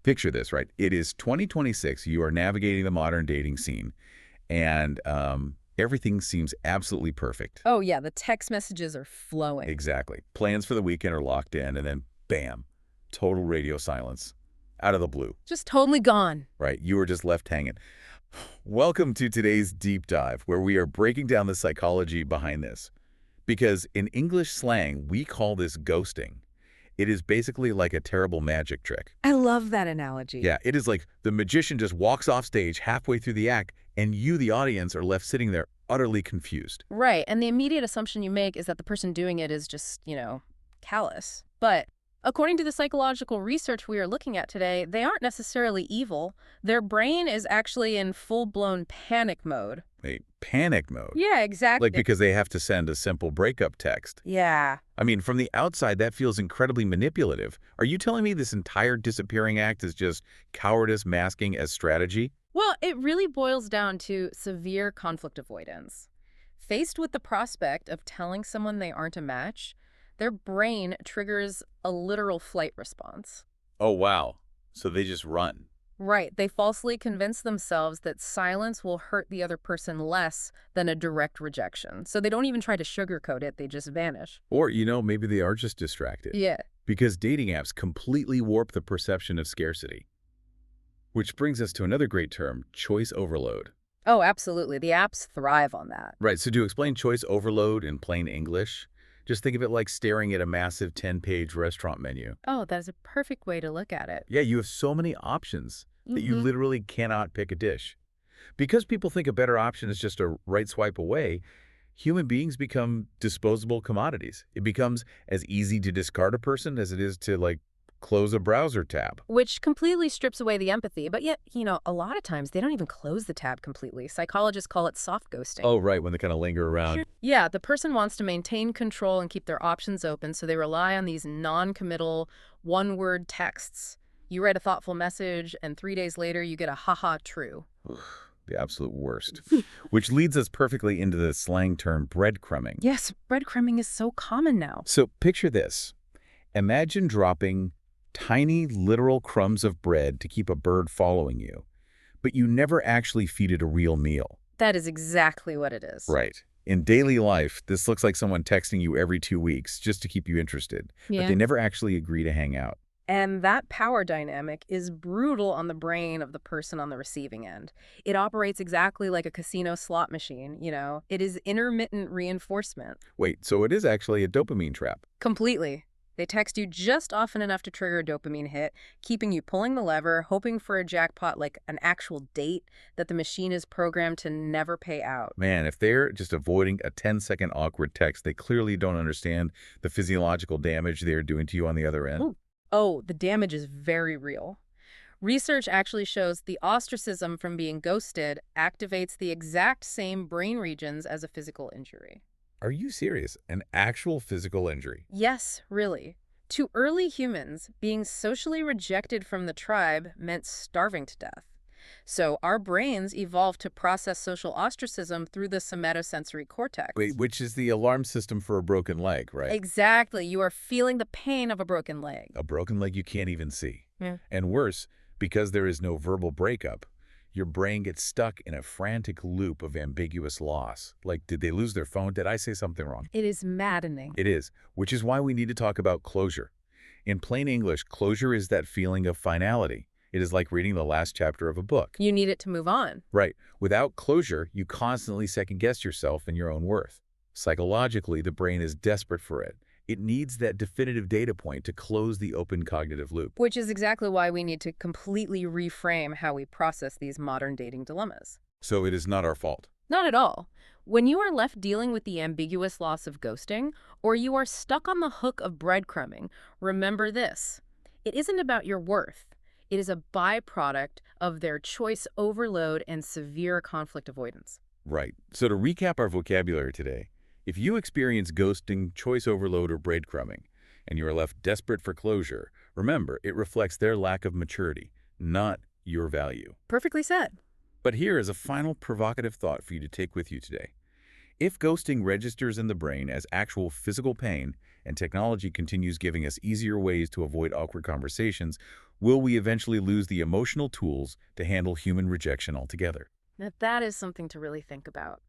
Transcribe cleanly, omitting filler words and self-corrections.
Picture this, right? It is 2026. You are navigating the modern dating scene, and everything seems absolutely perfect. Oh, yeah, the text messages are flowing. Exactly. Plans for the weekend are locked in, and then bam, total radio silence out of the blue, Just totally gone. right? You were just left hanging. Welcome to today's deep dive, where we are breaking down the psychology behind this. Because in English slang, we call this ghosting. It is basically like a terrible magic trick. I love that analogy. Yeah, it is like the magician just walks off stage halfway through the act, and you, the audience, are left sitting there utterly confused. Right, and the immediate assumption you make is that the person doing it is just, callous. But according to the psychological research we are looking at today, they aren't necessarily evil. Their brain is actually in full-blown panic mode. Wait, panic mode? Yeah, exactly. Like because they have to send a simple breakup text. Yeah. I mean, from the outside, that feels incredibly manipulative. Are you telling me this entire disappearing act is just cowardice masking as strategy? Well, it really boils down to severe conflict avoidance. Faced with the prospect of telling someone they aren't a match, their brain triggers a literal flight response. Oh, wow. So they just run. Right, they falsely convince themselves that silence will hurt the other person less than a direct rejection. So they don't even try to sugarcoat it, they just vanish. Or, maybe they are just distracted. Yeah. Because dating apps completely warp the perception of scarcity. Which brings us to another great term, choice overload. Oh, absolutely. The apps thrive on that. Right, so to explain choice overload in plain English, just think of it like staring at a massive 10-page restaurant menu. Oh, that is a perfect way to look at it. Yeah, you have so many options that you literally cannot pick a dish. Because people think a better option is just a right swipe away, human beings become disposable commodities. It becomes as easy to discard a person as it is to, close a browser tab. Which completely strips away the empathy. But yet, a lot of times they don't even close the tab completely. Psychologists call it soft ghosting. Oh, right, when they kind of linger around. Yeah, the person wants to maintain control and keep their options open, so they rely on these non-committal, one-word texts. You write a thoughtful message, and 3 days later, you get a haha true. The absolute worst. Which leads us perfectly into the slang term breadcrumbing. Yes, breadcrumbing is so common now. So picture this. Imagine dropping tiny literal crumbs of bread to keep a bird following you, but you never actually feed it a real meal. That is exactly what it is. Right. In daily life, this looks like someone texting you every 2 weeks just to keep you interested, but they never actually agree to hang out. And that power dynamic is brutal on the brain of the person on the receiving end. It operates exactly like a casino slot machine, It is intermittent reinforcement. Wait, so it is actually a dopamine trap? Completely. They text you just often enough to trigger a dopamine hit, keeping you pulling the lever, hoping for a jackpot like an actual date that the machine is programmed to never pay out. Man, if they're just avoiding a 10-second awkward text, they clearly don't understand the physiological damage they're doing to you on the other end. Ooh. Oh, the damage is very real. Research actually shows the ostracism from being ghosted activates the exact same brain regions as a physical injury. Are you serious? An actual physical injury? Yes, really. To early humans, being socially rejected from the tribe meant starving to death. So our brains evolved to process social ostracism through the somatosensory cortex. Wait, which is the alarm system for a broken leg, right? Exactly. You are feeling the pain of a broken leg. A broken leg you can't even see. Yeah. And worse, because there is no verbal breakup, your brain gets stuck in a frantic loop of ambiguous loss. Like, did they lose their phone? Did I say something wrong? It is maddening. It is, which is why we need to talk about closure. In plain English, closure is that feeling of finality. It is like reading the last chapter of a book. You need it to move on. Right. Without closure, you constantly second-guess yourself and your own worth. Psychologically, the brain is desperate for it. It needs that definitive data point to close the open cognitive loop. Which is exactly why we need to completely reframe how we process these modern dating dilemmas. So it is not our fault. Not at all. When you are left dealing with the ambiguous loss of ghosting, or you are stuck on the hook of breadcrumbing, remember this. It isn't about your worth. It is a byproduct of their choice overload and severe conflict avoidance. Right. So to recap our vocabulary today, if you experience ghosting, choice overload, or breadcrumbing, and you are left desperate for closure, remember, it reflects their lack of maturity, not your value. Perfectly said. But here is a final provocative thought for you to take with you today. If ghosting registers in the brain as actual physical pain and technology continues giving us easier ways to avoid awkward conversations, will we eventually lose the emotional tools to handle human rejection altogether? Now, that is something to really think about.